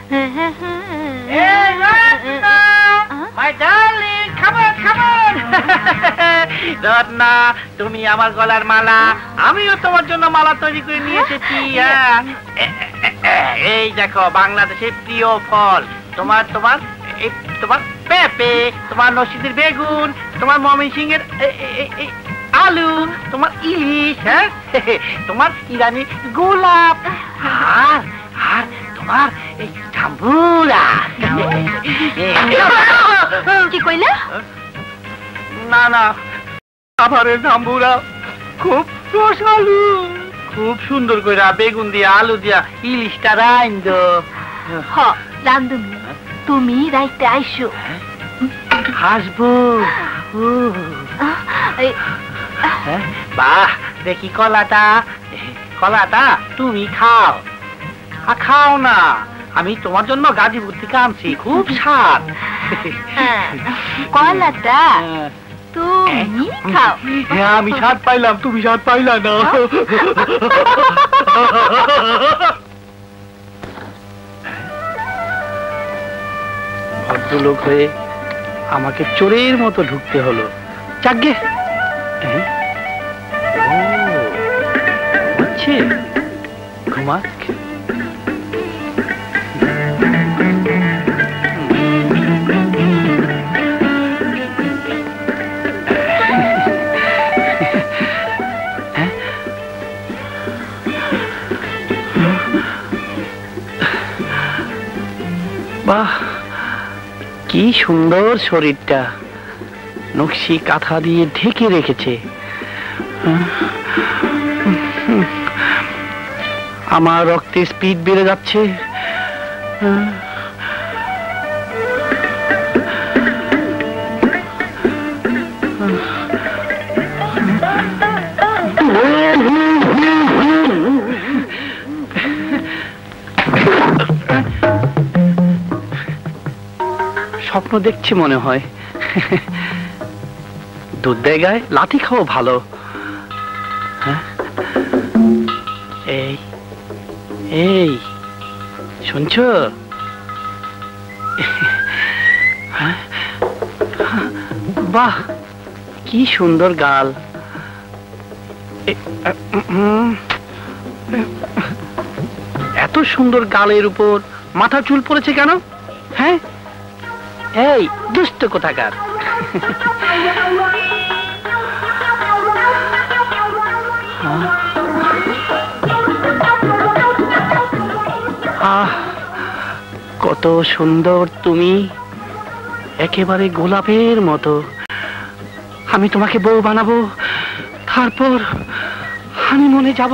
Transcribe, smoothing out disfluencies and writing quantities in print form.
My darling, come on, come on. Ratna, তুমি আমার গলার মালা, আমিও তোমার জন্য মালা তৈরি করে নিয়ে এসেছি। এই দেখো বাংলাদেশের প্রিয় ফল, তোমার তোমার তোমার পেঁপে, তোমার নসিদের বেগুন, তোমার ময়মনসিংহের আলু, তোমার ইলিশ, হ্যাঁ, তোমার ইরানি গোলাপ, আর আর তোমার এই জাম্বুরা। কি কইলা? না না, আমার জাম্বুরা খুব রসালু, খুব সুন্দর করে বেগুন দিয়া আলু দিয়া ইলিশটা রাইন্দো। হ, রান্ধুনি, তুমি রাইতে আইসো। হাসবো। বাহ, দেখি কলাটা, কলাটা তুমি খাও। খাও না, আমি তোমার জন্য গাজীপুর থেকে আনছি, খুব স্বাদ। কলাটা তুমি খাও। হ্যাঁ, আমি স্বাদ পাইলাম, তুমি স্বাদ পাইলা না। ভদ্রলোক হয়ে আমাকে চোরের মতো ঢুকতে হলো। যাকগে, ঘুমা। বাহ, কি সুন্দর শরীরটা, নকশি কাঁথা দিয়ে ঢেকে রেখেছে। আমার রক্তের স্পিড বেড়ে যাচ্ছে। স্বপ্ন দেখছি মনে হয়। দুধ দেয় গায়ে লাথি খাও ভালো। এই এই শুনছো? বাহ, কি সুন্দর গাল। এত সুন্দর গালের উপর মাথা চুল পড়েছে কেন? হ্যাঁ, এই দুষ্ট কোথাকার। আহ, কত সুন্দর তুমি, একেবারে গোলাপের মতো। আমি তোমাকে বউ বানাবো, তারপর হানিমুনে যাব।